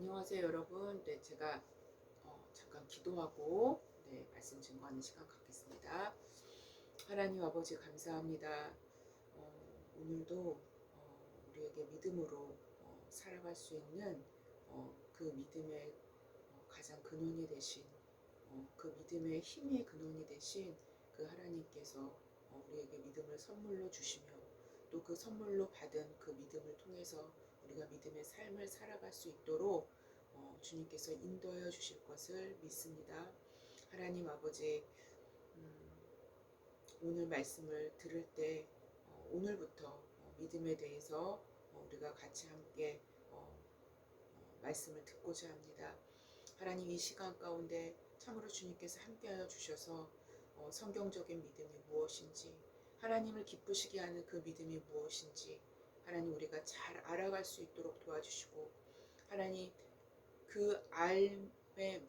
안녕하세요 여러분. 네, 제가 잠깐 기도하고 말씀 증거하는 시간 갖겠습니다. 하나님 아버지 감사합니다. 오늘도 우리에게 믿음으로 살아갈 수 있는 그 믿음의 가장 근원이 되신 그 믿음의 힘의 근원이 되신 그 하나님께서 우리에게 믿음을 선물로 주시며 또 그 선물로 받은 그 믿음을 통해서 우리가 믿음의 삶을 살아갈 수 있도록 주님께서 인도하여 주실 것을 믿습니다. 하나님 아버지, 음, 오늘 말씀을 들을 때 오늘부터 믿음에 대해서 우리가 같이 함께 말씀을 듣고자 합니다. 하나님, 이 시간 가운데 참으로 주님께서 함께하여 주셔서 성경적인 믿음이 무엇인지, 하나님을 기쁘시게 하는 그 믿음이 무엇인지 하나님 우리가 잘 알아갈 수 있도록 도와주시고, 하나님 그 알의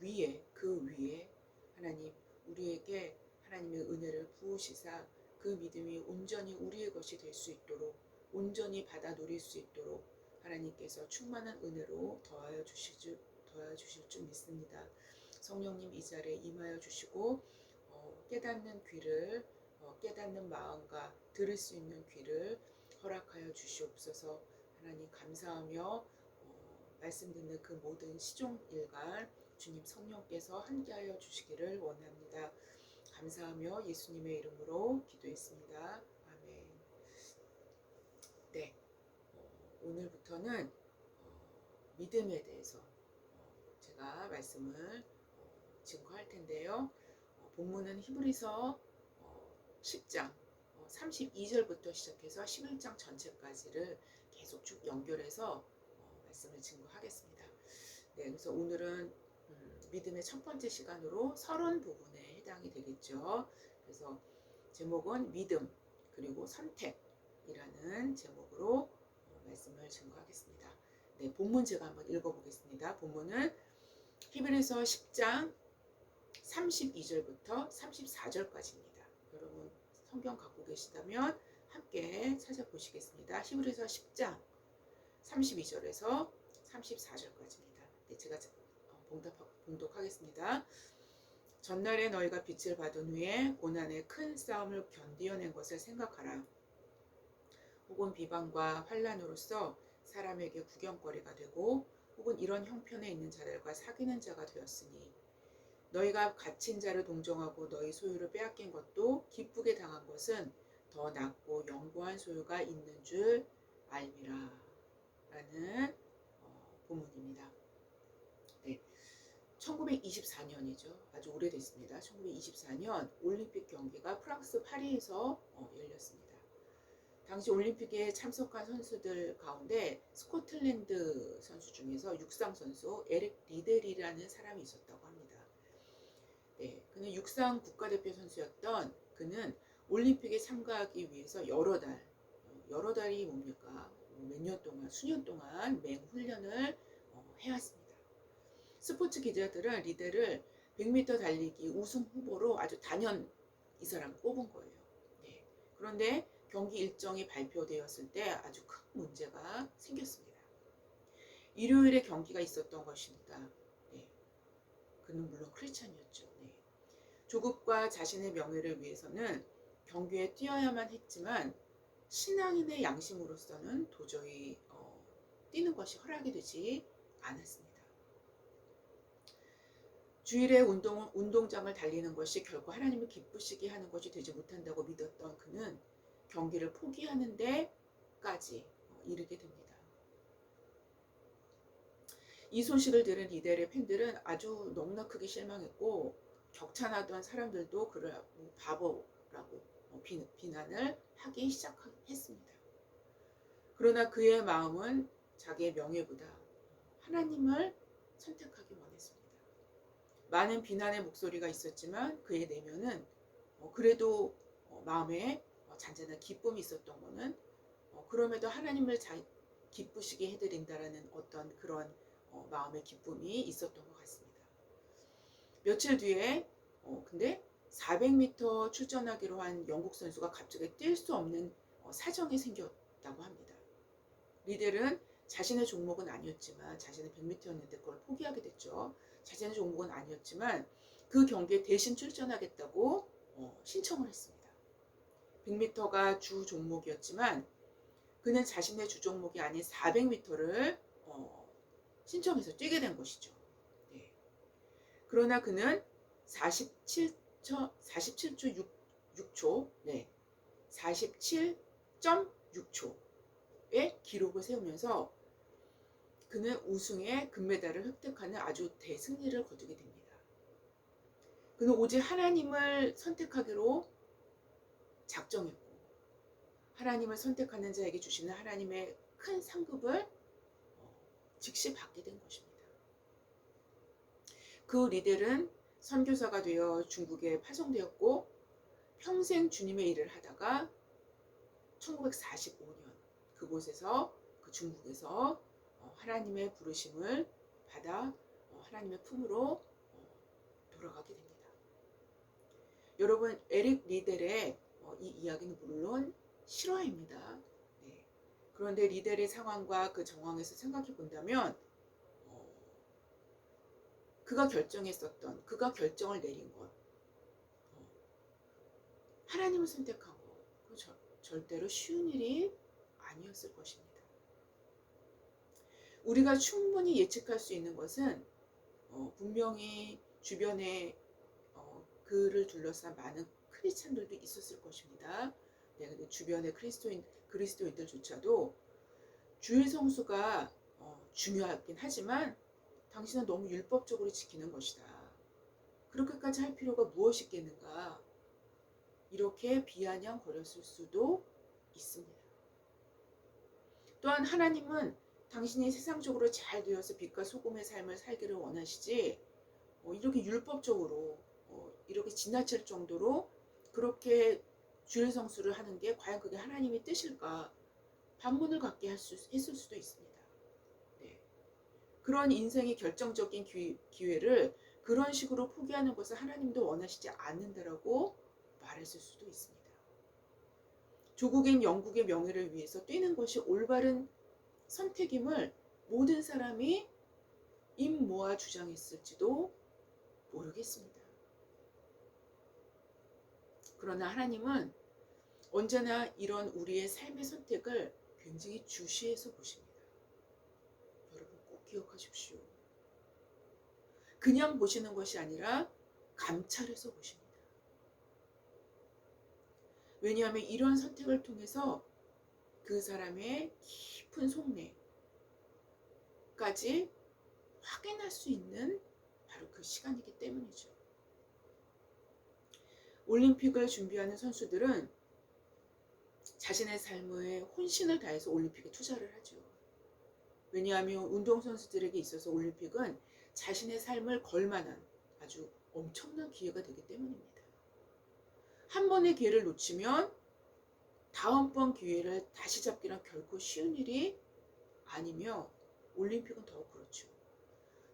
위에, 그 위에 하나님 우리에게 하나님의 은혜를 부으시사 그 믿음이 온전히 우리의 것이 될 수 있도록, 온전히 받아 누릴 수 있도록 하나님께서 충만한 은혜로 더하여 주실 줄 믿습니다. 성령님, 이 자리에 임하여 주시고 깨닫는 귀를, 깨닫는 마음과 들을 수 있는 귀를 허락하여 주시옵소서. 하나님 감사하며 말씀 듣는 그 모든 시종일관 주님 성령께서 함께하여 주시기를 원합니다. 감사하며 예수님의 이름으로 기도했습니다. 아멘. 네, 오늘부터는 믿음에 대해서 제가 말씀을 증거할 텐데요. 본문은 히브리서 10장 32절부터 시작해서 11장 전체까지를 계속 쭉 연결해서 말씀을 증거하겠습니다. 네, 그래서 오늘은 믿음의 첫 번째 시간으로 서론 부분에 해당이 되겠죠. 그래서 제목은 믿음 그리고 선택이라는 제목으로 말씀을 증거하겠습니다. 네, 본문 제가 한번 읽어보겠습니다. 본문은 히브리서 10장 32절부터 34절까지입니다. 여러분 성경 갖고 계시다면 함께 찾아보시겠습니다. 히브리서 10장 32절에서 34절까지입니다. 네, 제가 봉독하겠습니다. 전날에 너희가 빛을 받은 후에 고난의 큰 싸움을 견디어낸 것을 생각하라. 혹은 비방과 환난으로서 사람에게 구경거리가 되고 혹은 이런 형편에 있는 자들과 사귀는 자가 되었으니 너희가 갇힌 자를 동정하고 너희 소유를 빼앗긴 것도 기쁘게 당한 것은 더 낫고 영구한 소유가 있는 줄 알미라 라는 본문입니다. 네, 1924년이죠. 아주 오래됐습니다. 1924년 올림픽 경기가 프랑스 파리에서 열렸습니다. 당시 올림픽에 참석한 선수들 가운데 스코틀랜드 선수 중에서 육상 선수 에릭 리델이라는 사람이 있었다고 합니다. 네, 그는 육상 국가대표 선수였던 그는 올림픽에 참가하기 위해서 여러 달이 뭡니까? 몇 년 동안, 수년 동안 맹훈련을 해왔습니다. 스포츠 기자들은 리델을 100m 달리기 우승 후보로 아주 단연 이 사람 꼽은 거예요. 네. 그런데 경기 일정이 발표되었을 때 아주 큰 문제가 생겼습니다. 일요일에 경기가 있었던 것입니다. 네. 그는 물론 크리스찬이었죠. 네. 조국과 자신의 명예를 위해서는 경기에 뛰어야만 했지만 신앙인의 양심으로서는 도저히 뛰는 것이 허락이 되지 않았습니다. 주일에 운동장을 달리는 것이 결코 하나님을 기쁘시게 하는 것이 되지 못한다고 믿었던 그는 경기를 포기하는 데까지 이르게 됩니다. 이 소식을 들은 리델의 팬들은 아주 너무나 크게 실망했고 격찬하던 사람들도 그를 바보라고 비난을 하기 시작했습니다. 그러나 그의 마음은 자기의 명예보다 하나님을 선택하기 원했습니다. 많은 비난의 목소리가 있었지만 그의 내면은 그래도 마음에 잔잔한 기쁨이 있었던 것은 그럼에도 하나님을 기쁘시게 해드린다라는 어떤 그런 마음의 기쁨이 있었던 것 같습니다. 며칠 뒤에 근데 400m 출전하기로 한 영국 선수가 갑자기 뛸 수 없는 사정이 생겼다고 합니다. 리델은 자신의 종목은 아니었지만, 자신은 100m였는데 그걸 포기하게 됐죠. 자신의 종목은 아니었지만 그 경기에 대신 출전하겠다고 신청을 했습니다. 100m가 주 종목이었지만 그는 자신의 주 종목이 아닌 400m를 신청해서 뛰게 된 것이죠. 네. 그러나 그는 47초 6초, 네, 47.6초의 기록을 세우면서 그는 우승의 금메달을 획득하는 아주 대승리를 거두게 됩니다. 그는 오직 하나님을 선택하기로 작정했고, 하나님을 선택하는 자에게 주시는 하나님의 큰 상급을 즉시 받게 된 것입니다. 그 리델은 선교사가 되어 중국에 파송되었고 평생 주님의 일을 하다가 1945년 그곳에서, 그 중국에서 하나님의 부르심을 받아 하나님의 품으로 돌아가게 됩니다. 여러분, 에릭 리델의 이 이야기는 물론 실화입니다. 네. 그런데 리델의 상황과 그 정황에서 생각해 본다면 그가 결정했었던, 그가 결정을 내린 것, 하나님을 선택한 것, 절대로 쉬운 일이 아니었을 것입니다. 우리가 충분히 예측할 수 있는 것은 분명히 주변에 그를 둘러싼 많은 크리스찬들도 있었을 것입니다. 네, 근데 주변의 그리스도인들조차도 주일 성수가 중요하긴 하지만 당신은 너무 율법적으로 지키는 것이다. 그렇게까지 할 필요가 무엇이 있겠는가? 이렇게 비아냥거렸을 수도 있습니다. 또한 하나님은 당신이 세상적으로 잘 되어서 빛과 소금의 삶을 살기를 원하시지, 이렇게 율법적으로 이렇게 지나칠 정도로 그렇게 주일 성수를 하는 게 과연 그게 하나님의 뜻일까? 반문을 갖게 했을 수도 있습니다. 네. 그런 인생의 결정적인 기회를 그런 식으로 포기하는 것을 하나님도 원하시지 않는다라고 말했을 수도 있습니다. 조국인 영국의 명예를 위해서 뛰는 것이 올바른 선택임을 모든 사람이 입 모아 주장했을지도 모르겠습니다. 그러나 하나님은 언제나 이런 우리의 삶의 선택을 굉장히 주시해서 보십니다. 여러분 꼭 기억하십시오. 그냥 보시는 것이 아니라 감찰해서 보십니다. 왜냐하면 이런 선택을 통해서 그 사람의 깊은 속내까지 확인할 수 있는 바로 그 시간이기 때문이죠. 올림픽을 준비하는 선수들은 자신의 삶에 혼신을 다해서 올림픽에 투자를 하죠. 왜냐하면 운동선수들에게 있어서 올림픽은 자신의 삶을 걸만한 아주 엄청난 기회가 되기 때문입니다. 한 번의 기회를 놓치면 다음번 기회를 다시 잡기란 결코 쉬운 일이 아니며 올림픽은 더욱 그렇죠.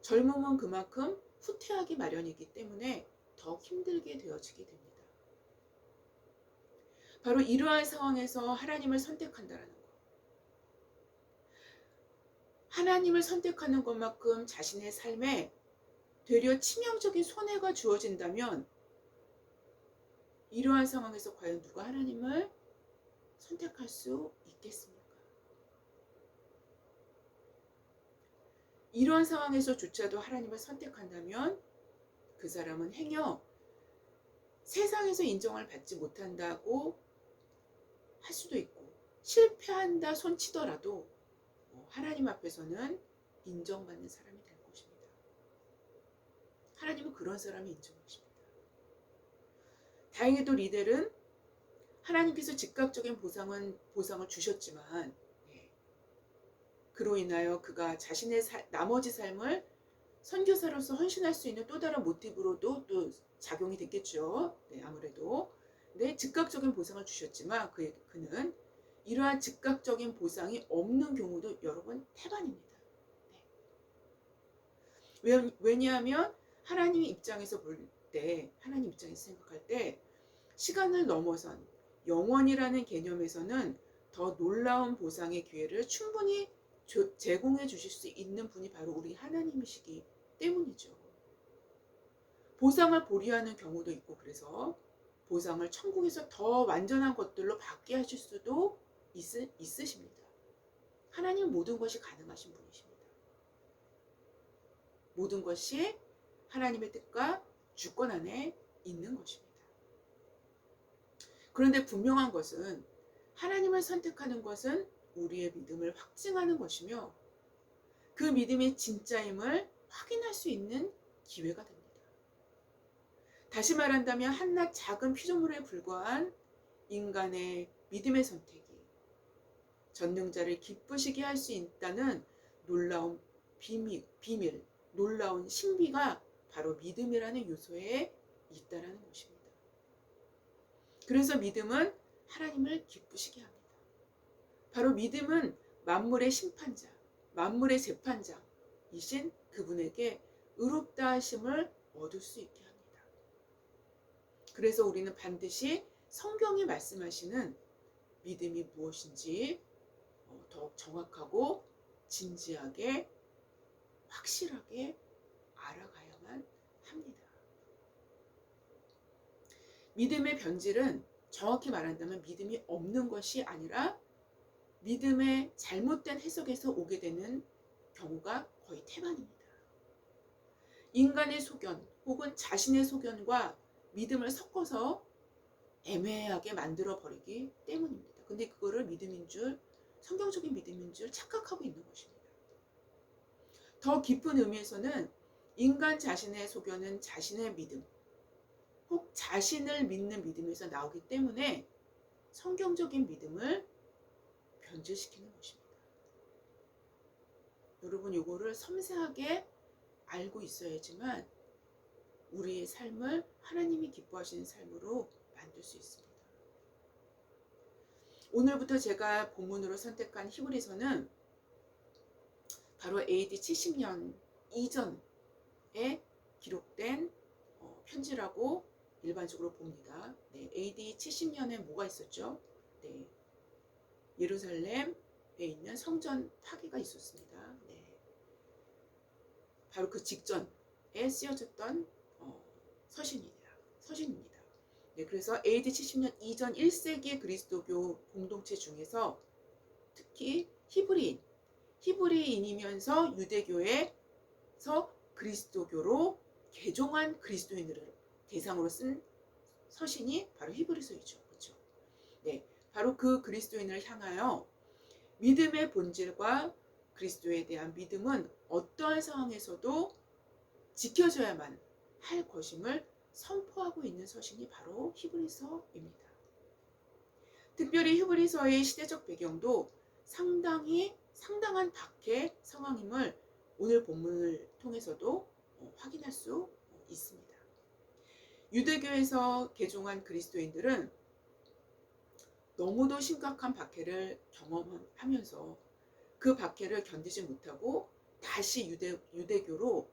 젊음은 그만큼 후퇴하기 마련이기 때문에 더 힘들게 되어지게 됩니다. 바로 이러한 상황에서 하나님을 선택한다는 것. 하나님을 선택하는 것만큼 자신의 삶에 되려 치명적인 손해가 주어진다면 이러한 상황에서 과연 누가 하나님을 선택할 수 있겠습니까? 이러한 상황에서조차도 하나님을 선택한다면 그 사람은 행여 세상에서 인정을 받지 못한다고 할 수도 있고 실패한다 손치더라도 하나님 앞에서는 인정받는 사람이 될 것입니다. 하나님은 그런 사람을 인정하십니다. 다행히도 리델은 하나님께서 즉각적인 보상을 주셨지만 그로 인하여 그가 자신의 나머지 삶을 선교사로서 헌신할 수 있는 또 다른 모티브로도 또 작용이 됐겠죠. 네, 아무래도. 네, 즉각적인 보상을 주셨지만 그는 이러한 즉각적인 보상이 없는 경우도 여러 번 태반입니다. 네. 왜냐하면 하나님 입장에서 볼 때, 하나님 입장에서 생각할 때 시간을 넘어선 영원이라는 개념에서는 더 놀라운 보상의 기회를 충분히 제공해 주실 수 있는 분이 바로 우리 하나님이시기 때문이죠. 보상을 보류하는 경우도 있고, 그래서 보상을 천국에서 더 완전한 것들로 받게 하실 수도 있으십니다. 하나님은 모든 것이 가능하신 분이십니다. 모든 것이 하나님의 뜻과 주권 안에 있는 것입니다. 그런데 분명한 것은 하나님을 선택하는 것은 우리의 믿음을 확증하는 것이며, 그 믿음의 진짜임을 확인할 수 있는 기회가 됩니다. 다시 말한다면 한낱 작은 피조물에 불과한 인간의 믿음의 선택이 전능자를 기쁘시게 할 수 있다는 놀라운 비밀, 놀라운 신비가 바로 믿음이라는 요소에 있다라는 것입니다. 그래서 믿음은 하나님을 기쁘시게 합니다. 바로 믿음은 만물의 심판자, 만물의 재판장이신 그분에게 의롭다 하심을 얻을 수 있게 합니다. 그래서 우리는 반드시 성경이 말씀하시는 믿음이 무엇인지 더욱 정확하고 진지하게 확실하게 알아가야만 합니다. 믿음의 변질은 정확히 말한다면 믿음이 없는 것이 아니라 믿음의 잘못된 해석에서 오게 되는 경우가 거의 태반입니다. 인간의 소견 혹은 자신의 소견과 믿음을 섞어서 애매하게 만들어 버리기 때문입니다. 근데 그거를 믿음인 줄, 성경적인 믿음인 줄 착각하고 있는 것입니다. 더 깊은 의미에서는 인간 자신의 소견은 자신의 믿음, 혹 자신을 믿는 믿음에서 나오기 때문에 성경적인 믿음을 변질시키는 것입니다. 여러분, 이거를 섬세하게 알고 있어야지만 우리의 삶을 하나님이 기뻐하시는 삶으로 만들 수 있습니다. 오늘부터 제가 본문으로 선택한 히브리서는 바로 AD 70년 이전에 기록된 편지라고 일반적으로 봅니다. 네, AD 70년에 뭐가 있었죠? 네, 예루살렘에 있는 성전 파괴가 있었습니다. 네, 바로 그 직전에 쓰여졌던 서신입니다. 네, 그래서 AD 70년 이전 1세기 그리스도교 공동체 중에서 특히 히브리인이면서 유대교에서 그리스도교로 개종한 그리스도인들을 대상으로 쓴 서신이 바로 히브리서이죠. 그렇죠? 네, 바로 그 그리스도인을 향하여 믿음의 본질과 그리스도에 대한 믿음은 어떠한 상황에서도 지켜져야만 할 것임을 선포하고 있는 서신이 바로 히브리서입니다. 특별히 히브리서의 시대적 배경도 상당한 박해 상황임을 오늘 본문을 통해서도 확인할 수 있습니다. 유대교에서 개종한 그리스도인들은 너무도 심각한 박해를 경험하면서 그 박해를 견디지 못하고 다시 유대교로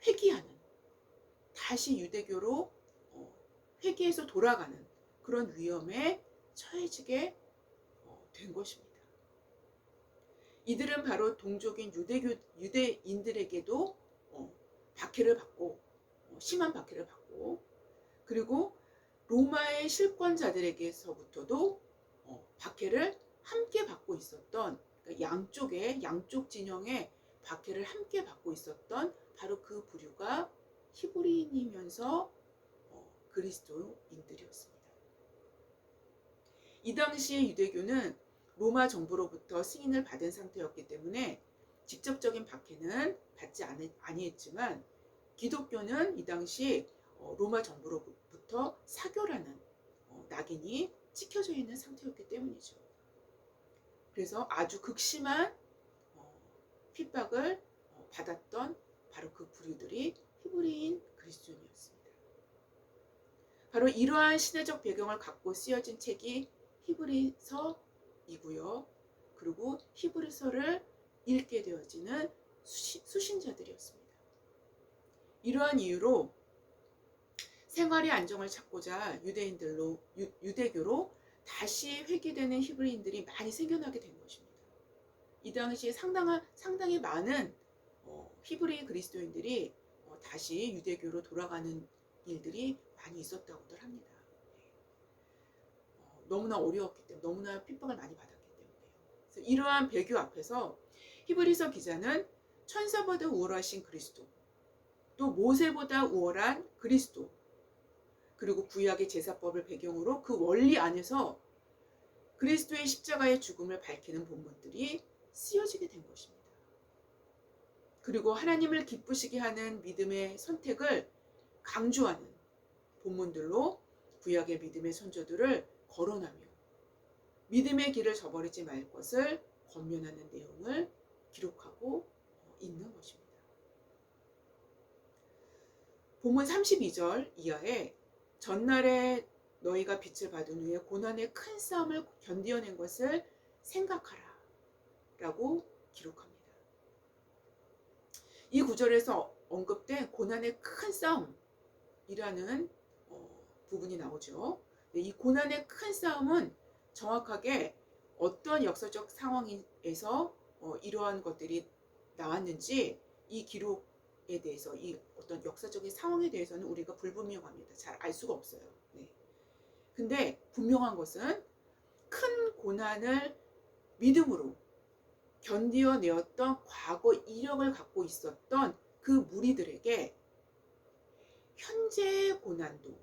회귀하는, 다시 유대교로 회귀해서 돌아가는 그런 위험에 처해지게 된 것입니다. 이들은 바로 동족인 유대인들에게도 박해를 받고, 심한 박해를 받고, 그리고 로마의 실권자들에게서부터도 박해를 함께 받고 있었던, 그러니까 양쪽 진영의 박해를 함께 받고 있었던 바로 그 부류가 히브리인이면서 그리스도인들이었습니다. 이 당시의 유대교는 로마 정부로부터 승인을 받은 상태였기 때문에 직접적인 박해는 받지 아니했지만, 기독교는 이 당시 로마 정부로부터 사교라는 낙인이 찍혀져 있는 상태였기 때문이죠. 그래서 아주 극심한 핍박을 받았던 바로 그 부류들이 히브리인 그리스도인이었습니다. 바로 이러한 시대적 배경을 갖고 쓰여진 책이 히브리서이고요. 그리고 히브리서를 읽게 되어지는 수신자들이었습니다. 이러한 이유로 생활의 안정을 찾고자 유대교로 다시 회귀되는 히브리인들이 많이 생겨나게 된 것입니다. 이 당시에 상당히 많은 히브리 그리스도인들이 다시 유대교로 돌아가는 일들이 많이 있었다고들 합니다. 너무나 어려웠기 때문에, 너무나 핍박을 많이 받았기 때문에요. 그래서 이러한 배교 앞에서 히브리서 기자는 천사보다 우월하신 그리스도, 또 모세보다 우월한 그리스도, 그리고 구약의 제사법을 배경으로 그 원리 안에서 그리스도의 십자가의 죽음을 밝히는 본문들이 쓰여지게 된 것입니다. 그리고 하나님을 기쁘시게 하는 믿음의 선택을 강조하는 본문들로 구약의 믿음의 선조들을 거론하며 믿음의 길을 저버리지 말 것을 권면하는 내용을 기록하고 있는 것입니다. 본문 32절 이하에 전날에 너희가 빛을 받은 후에 고난의 큰 싸움을 견디어낸 것을 생각하라 라고 기록합니다. 이 구절에서 언급된 고난의 큰 싸움이라는 부분이 나오죠. 이 고난의 큰 싸움은 정확하게 어떤 역사적 상황에서 이러한 것들이 나왔는지 이 기록에 대해서, 이 어떤 역사적인 상황에 대해서는 우리가 불분명합니다. 잘 알 수가 없어요. 네. 근데 분명한 것은 큰 고난을 믿음으로 견디어내었던 과거 이력을 갖고 있었던 그 무리들에게 현재의 고난도,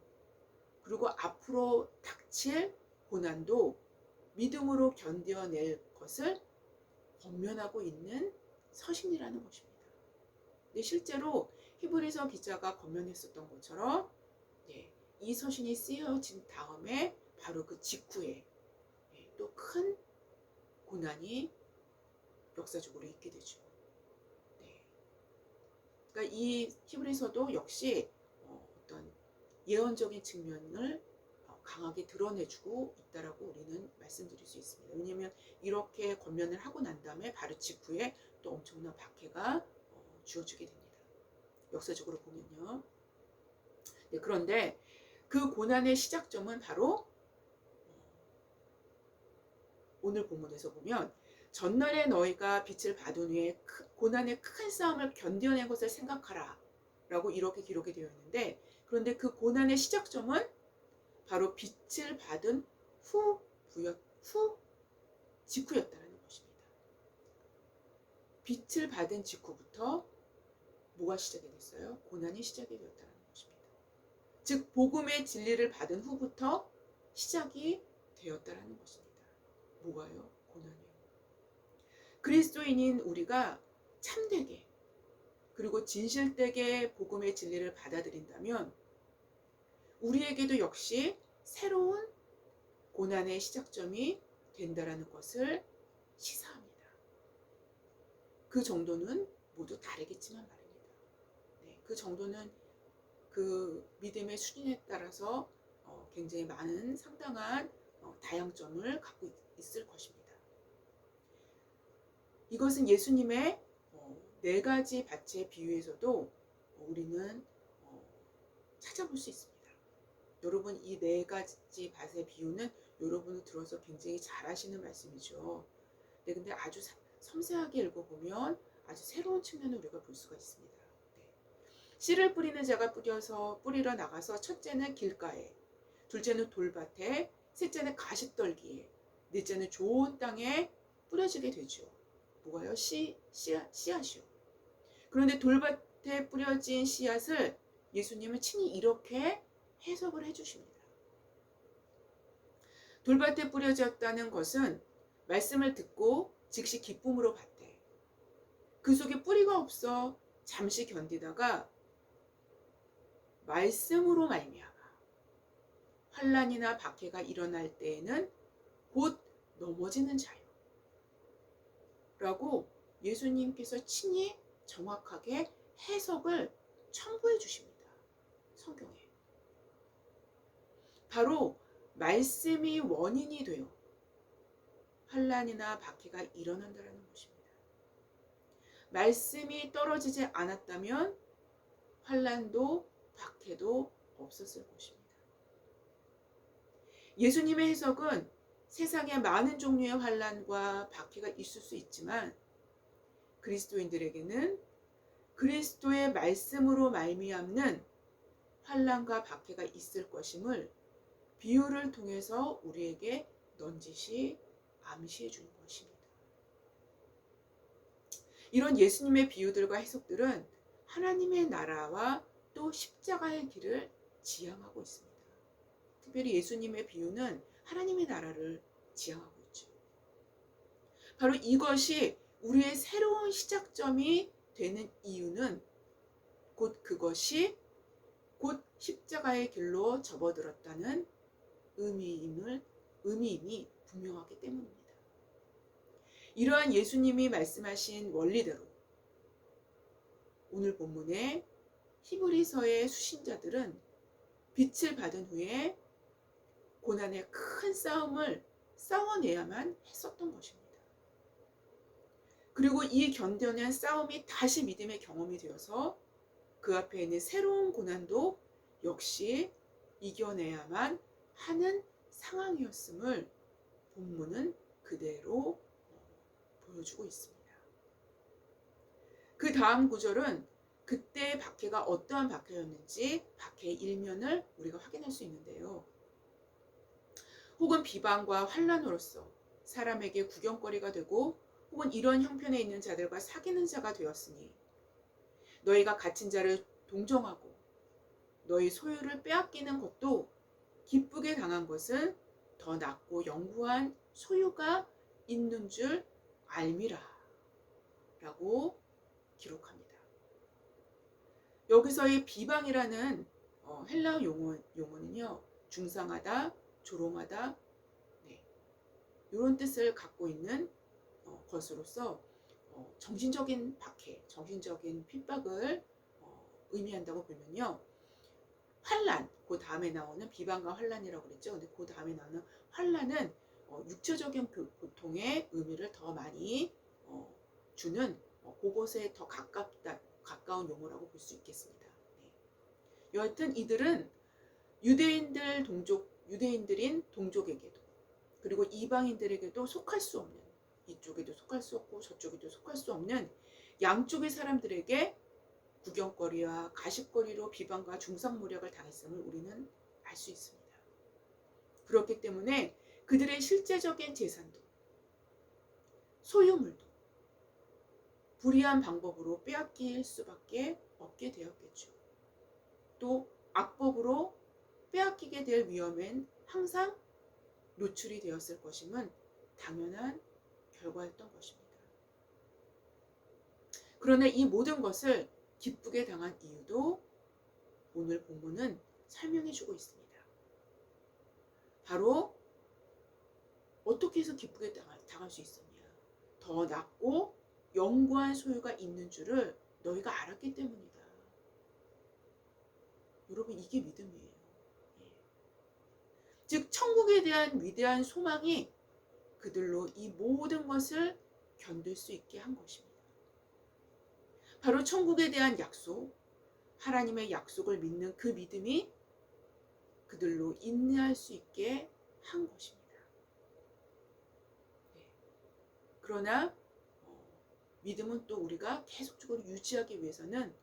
그리고 앞으로 닥칠 고난도 믿음으로 견뎌낼 것을 권면하고 있는 서신이라는 것입니다. 근데 실제로 히브리서 기자가 권면했었던 것처럼 이 서신이 쓰여진 다음에 바로 그 직후에 또 큰 고난이 역사적으로 있게 되죠. 그러니까 이 히브리서도 역시 어떤 예언적인 측면을 강하게 드러내주고 있다라고 우리는 말씀드릴 수 있습니다. 왜냐하면 이렇게 권면을 하고 난 다음에 바로 직후에 또 엄청난 박해가 주어지게 됩니다. 역사적으로 보면요. 그런데 그 고난의 시작점은 바로 오늘 본문에서 보면 전날에 너희가 빛을 받은 후에 고난의 큰 싸움을 견뎌낸 것을 생각하라 라고 이렇게 기록이 되어 있는데, 그런데 그 고난의 시작점은 바로 빛을 받은 직후였다는 것입니다. 빛을 받은 직후부터 뭐가 시작이 됐어요? 고난이 시작이 되었다는 것입니다. 즉 복음의 진리를 받은 후부터 시작이 되었다는 것입니다. 뭐가요? 고난이요. 그리스도인인 우리가 참되게 그리고 진실되게 복음의 진리를 받아들인다면 우리에게도 역시 새로운 고난의 시작점이 된다라는 것을 시사합니다. 그 정도는 모두 다르겠지만 말입니다. 그 정도는 그 믿음의 수준에 따라서 굉장히 많은 상당한 다양점을 갖고 있을 것입니다. 이것은 예수님의 4가지 밭의 비유에서도 우리는 찾아볼 수 있습니다. 여러분 이 4가지 밭의 비유는 여러분이 들어서 굉장히 잘 아시는 말씀이죠. 근데 아주 섬세하게 읽어보면 아주 새로운 측면을 우리가 볼 수가 있습니다. 씨를 뿌리는 자가 뿌리러 나가서 첫째는 길가에, 둘째는 돌밭에, 셋째는 가시떨기에, 넷째는 좋은 땅에 뿌려지게 되죠. 뭐가요? 씨앗이요. 그런데 돌밭에 뿌려진 씨앗을 예수님은 친히 이렇게 해석을 해주십니다. 돌밭에 뿌려졌다는 것은 말씀을 듣고 즉시 기쁨으로 받되 그 속에 뿌리가 없어 잠시 견디다가 말씀으로 말미암아 환난이나 박해가 일어날 때에는 곧 넘어지는 자요 라고 예수님께서 친히 정확하게 해석을 첨부해 주십니다. 성경에. 바로 말씀이 원인이 되어 환난이나 박해가 일어난다는 것입니다. 말씀이 떨어지지 않았다면 환난도 박해도 없었을 것입니다. 예수님의 해석은 세상에 많은 종류의 환난과 박해가 있을 수 있지만 그리스도인들에게는 그리스도의 말씀으로 말미암는 환난과 박해가 있을 것임을 비유를 통해서 우리에게 넌지시 암시해 주는 것입니다. 이런 예수님의 비유들과 해석들은 하나님의 나라와 또 십자가의 길을 지향하고 있습니다. 특별히 예수님의 비유는 하나님의 나라를 지향하고 있죠. 바로 이것이 우리의 새로운 시작점이 되는 이유는 그것이 곧 십자가의 길로 접어들었다는 의미임이 분명하기 때문입니다. 이러한 예수님이 말씀하신 원리대로 오늘 본문의 히브리서의 수신자들은 빛을 받은 후에 고난의 큰 싸움을 싸워내야만 했었던 것입니다. 그리고 이 견뎌낸 싸움이 다시 믿음의 경험이 되어서 그 앞에 있는 새로운 고난도 역시 이겨내야만 하는 상황이었음을 본문은 그대로 보여주고 있습니다. 그 다음 구절은 그때의 박해가 어떠한 박해였는지 박해의 일면을 우리가 확인할 수 있는데요. 혹은 비방과 환난으로서 사람에게 구경거리가 되고 혹은 이런 형편에 있는 자들과 사귀는 자가 되었으니 너희가 갇힌 자를 동정하고 너희 소유를 빼앗기는 것도 기쁘게 당한 것은 더 낫고 영구한 소유가 있는 줄 알미라 라고 기록합니다. 여기서의 비방이라는 헬라어 용어는요, 중상하다, 조롱하다, 이런 뜻을 갖고 있는 것으로서 정신적인 박해, 정신적인 핍박을 의미한다고 보면요, 환난, 그 다음에 나오는 비방과 환난이라고 그랬죠. 근데 그 다음에 나오는 환난은 육체적인 고통의 의미를 더 많이 주는 그것에 더 가까운 용어라고 볼 수 있겠습니다. 여하튼 이들은 유대인들인 동족에게도 그리고 이방인들에게도 속할 수 없는, 이쪽에도 속할 수 없고 저쪽에도 속할 수 없는 양쪽의 사람들에게 구경거리와 가십거리로 비방과 중상모략을 당했음을 우리는 알 수 있습니다. 그렇기 때문에 그들의 실제적인 재산도 소유물도 불의한 방법으로 빼앗길 수밖에 없게 되었겠죠. 또 악법으로 빼앗기게 될 위험엔 항상 노출이 되었을 것임은 당연한 결과였던 것입니다. 그러나 이 모든 것을 기쁘게 당한 이유도 오늘 본문은 설명해 주고 있습니다. 바로 어떻게 해서 기쁘게 당할 수 있었냐. 더 낫고 영구한 소유가 있는 줄을 너희가 알았기 때문이다. 여러분, 이게 믿음이에요. 즉 천국에 대한 위대한 소망이 그들로 이 모든 것을 견딜 수 있게 한 것입니다. 바로 천국에 대한 약속, 하나님의 약속을 믿는 그 믿음이 그들로 인내할 수 있게 한 것입니다. 그러나 믿음은 또 우리가 계속적으로 유지하기 위해서는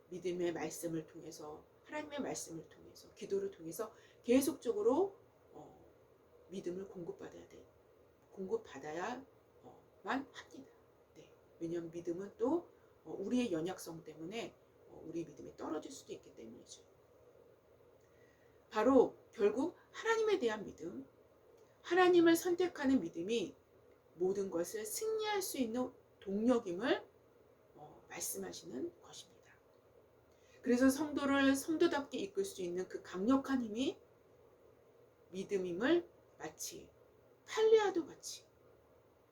믿음의 말씀을 통해서, 하나님의 말씀을 통해서, 기도를 통해서 계속적으로 믿음을 공급받아야만 합니다. 왜냐하면 믿음은 또 우리의 연약성 때문에 우리 믿음이 떨어질 수도 있기 때문이죠. 바로 결국 하나님에 대한 믿음, 하나님을 선택하는 믿음이 모든 것을 승리할 수 있는 동력임을 말씀하시는 것입니다. 그래서 성도를 성도답게 이끌 수 있는 그 강력한 힘이 믿음임을 마치 탈레아도 같이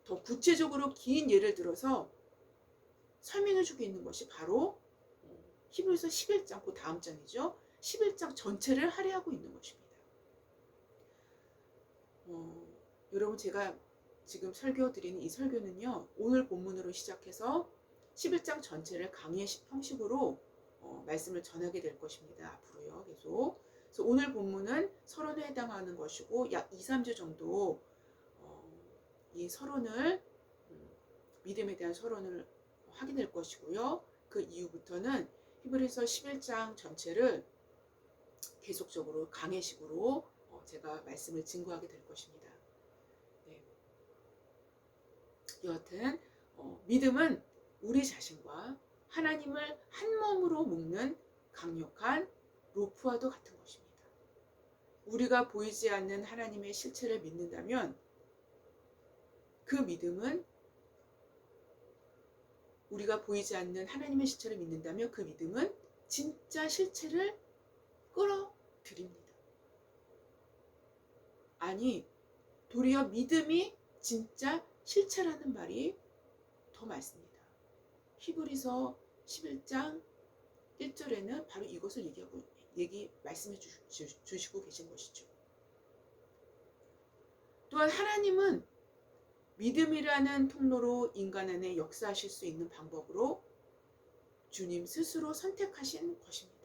더 구체적으로 긴 예를 들어서 설명해 주고 있는 것이 바로 히브리서 11장, 그 다음 장이죠. 11장 전체를 할애하고 있는 것입니다. 여러분, 제가 지금 설교 드리는 이 설교는요, 오늘 본문으로 시작해서 11장 전체를 강의 형식으로 말씀을 전하게 될 것입니다. 앞으로요, 계속. 그래서 오늘 본문은 서론에 해당하는 것이고 약 2, 3주 정도 이 서론을 믿음에 대한 서론을 하게 될 것이고요. 그 이후부터는 히브리서 11장 전체를 계속적으로 강해식으로 제가 말씀을 증거하게 될 것입니다. 네. 여하튼 믿음은 우리 자신과 하나님을 한 몸으로 묶는 강력한 로프와도 같은 것입니다. 우리가 보이지 않는 하나님의 실체를 믿는다면 그 믿음은 우리가 보이지 않는 하나님의 실체를 믿는다면 그 믿음은 진짜 실체를 끌어들입니다. 아니, 도리어 믿음이 진짜 실체라는 말이 더 맞습니다. 히브리서 11장 1절에는 바로 이것을 말씀해 주시고 계신 것이죠. 또한 하나님은 믿음이라는 통로로 인간 안에 역사하실 수 있는 방법으로 주님 스스로 선택하신 것입니다.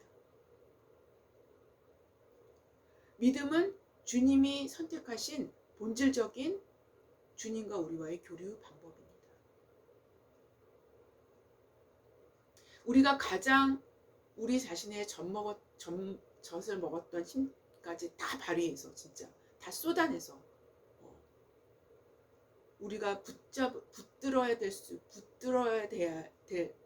믿음은 주님이 선택하신 본질적인 주님과 우리와의 교류 방법입니다. 우리가 가장 우리 자신의 젖을 먹었던 힘까지 다 발휘해서 진짜 다 쏟아내서 우리가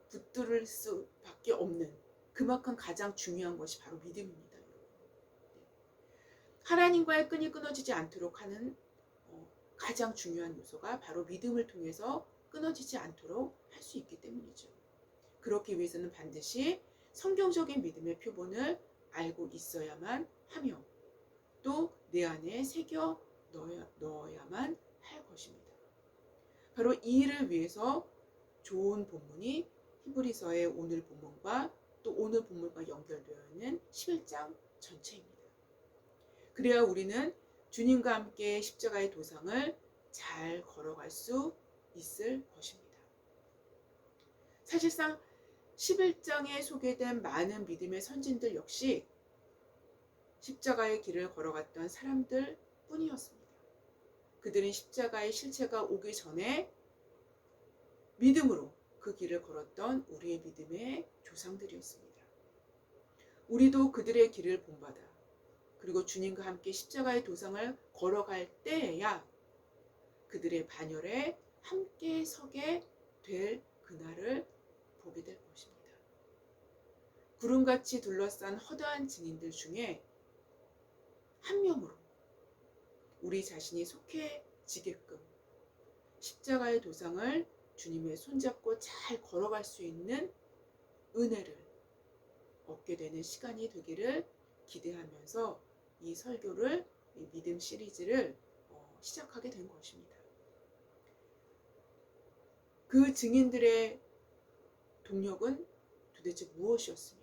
붙들을 수밖에 없는 그만큼 가장 중요한 것이 바로 믿음입니다. 하나님과의 끈이 끊어지지 않도록 하는 가장 중요한 요소가 바로 믿음을 통해서 끊어지지 않도록 할 수 있기 때문이죠. 그렇기 위해서는 반드시 성경적인 믿음의 표본을 알고 있어야만 하며 또 내 안에 새겨 넣어야만 할 것입니다. 바로 이 일을 위해서 좋은 본문이 히브리서의 오늘 본문과 또 오늘 본문과 연결되어 있는 11장 전체입니다. 그래야 우리는 주님과 함께 십자가의 도상을 잘 걸어갈 수 있을 것입니다. 사실상 11장에 소개된 많은 믿음의 선진들 역시 십자가의 길을 걸어갔던 사람들 뿐이었습니다. 그들은 십자가의 실체가 오기 전에 믿음으로 그 길을 걸었던 우리의 믿음의 조상들이었습니다. 우리도 그들의 길을 본받아 그리고 주님과 함께 십자가의 도상을 걸어갈 때에야 그들의 반열에 함께 서게 될 그날을 보게 될 것입니다. 구름같이 둘러싼 허다한 증인들 중에 한 명으로 우리 자신이 속해지게끔 십자가의 도상을 주님의 손잡고 잘 걸어갈 수 있는 은혜를 얻게 되는 시간이 되기를 기대하면서 이 설교를, 이 믿음 시리즈를 시작하게 된 것입니다. 그 증인들의 동력은 도대체 무엇이었으며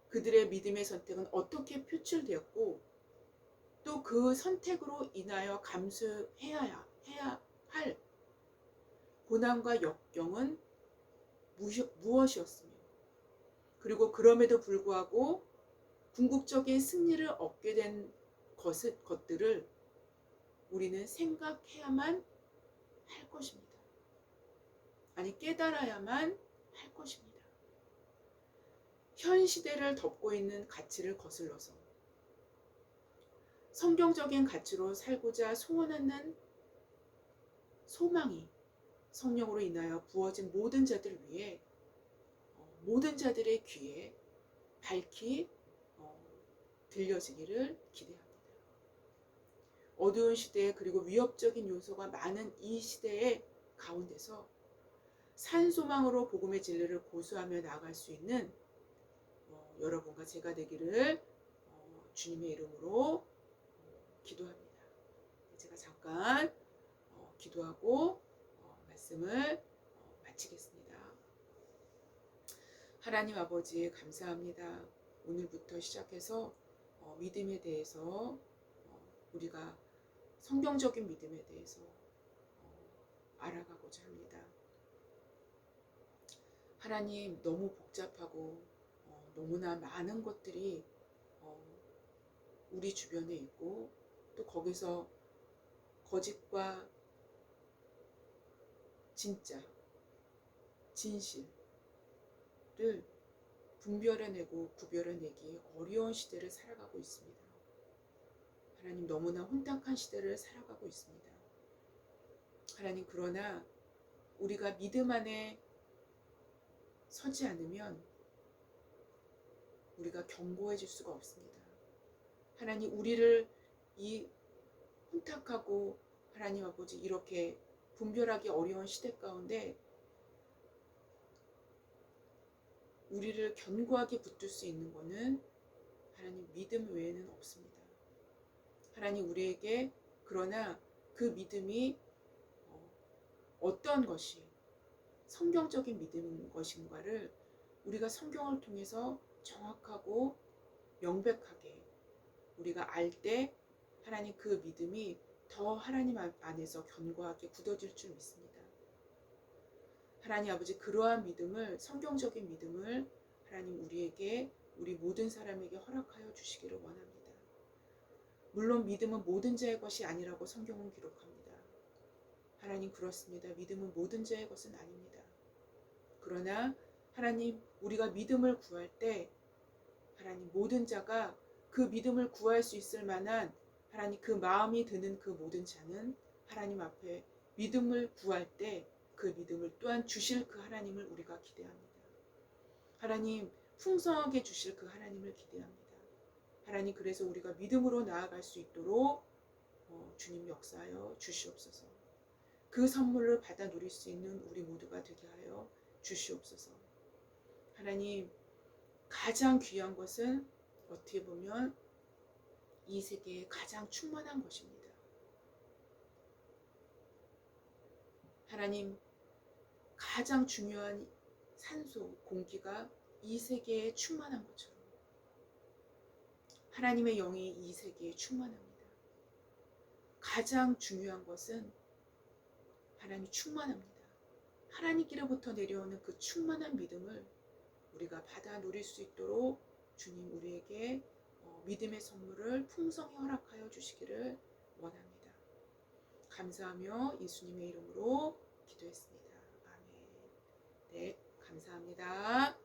그들의 믿음의 선택은 어떻게 표출되었고 또 그 선택으로 인하여 감수해야 할 고난과 역경은 무엇이었으며 그리고 그럼에도 불구하고 궁극적인 승리를 얻게 된 것들을 우리는 생각해야만 할 것입니다. 아니 깨달아야만 할 것입니다. 현 시대를 덮고 있는 가치를 거슬러서 성경적인 가치로 살고자 소원하는 소망이 성령으로 인하여 부어진 모든 자들을 위해 모든 자들의 귀에 밝히 들려지기를 기대합니다. 어두운 시대 그리고 위협적인 요소가 많은 이 시대의 가운데서 산소망으로 복음의 진리를 고수하며 나아갈 수 있는 여러분과 제가 되기를 주님의 이름으로 기도합니다. 제가 잠깐 기도하고 말씀을 마치겠습니다. 하나님 아버지 감사합니다. 오늘부터 시작해서 믿음에 대해서 우리가 성경적인 믿음에 대해서 알아가고자 합니다. 하나님 너무 복잡하고 너무나 많은 것들이 우리 주변에 있고 또 거기서 거짓과 진짜, 진실을 분별해내고 구별해내기 어려운 시대를 살아가고 있습니다. 하나님, 너무나 혼탁한 시대를 살아가고 있습니다. 하나님, 그러나 우리가 믿음 안에 서지 않으면 우리가 견고해질 수가 없습니다. 하나님, 우리를 이 혼탁하고 하나님 아버지 이렇게 분별하기 어려운 시대 가운데 우리를 견고하게 붙들 수 있는 것은 하나님 믿음 외에는 없습니다. 하나님, 우리에게 그러나 그 믿음이 어떤 것이 성경적인 믿음인 것인가를 우리가 성경을 통해서 정확하고 명백하게 우리가 알 때 하나님, 그 믿음이 더 하나님 안에서 견고하게 굳어질 줄 믿습니다. 하나님 아버지, 그러한 믿음을, 성경적인 믿음을 하나님 우리에게, 우리 모든 사람에게 허락하여 주시기를 원합니다. 물론 믿음은 모든 자의 것이 아니라고 성경은 기록합니다. 하나님, 그렇습니다. 믿음은 모든 자의 것은 아닙니다. 그러나 하나님, 우리가 믿음을 구할 때 하나님, 모든 자가 그 믿음을 구할 수 있을 만한 하나님, 그 마음이 드는 그 모든 자는 하나님 앞에 믿음을 구할 때 그 믿음을 또한 주실 그 하나님을 우리가 기대합니다. 하나님, 풍성하게 주실 그 하나님을 기대합니다. 하나님, 그래서 우리가 믿음으로 나아갈 수 있도록 주님 역사하여 주시옵소서. 그 선물을 받아 누릴 수 있는 우리 모두가 되게 하여 주시옵소서. 하나님, 가장 귀한 것은 어떻게 보면 이 세계에 가장 충만한 것입니다. 하나님, 가장 중요한 산소, 공기가 이 세계에 충만한 것처럼 하나님의 영이 이 세계에 충만합니다. 가장 중요한 것은 하나님 충만합니다. 하나님께로부터 내려오는 그 충만한 믿음을 우리가 받아 누릴 수 있도록 주님 우리에게 믿음의 선물을 풍성히 허락하여 주시기를 원합니다. 감사하며 예수님의 이름으로 기도했습니다. 아멘. 네, 감사합니다.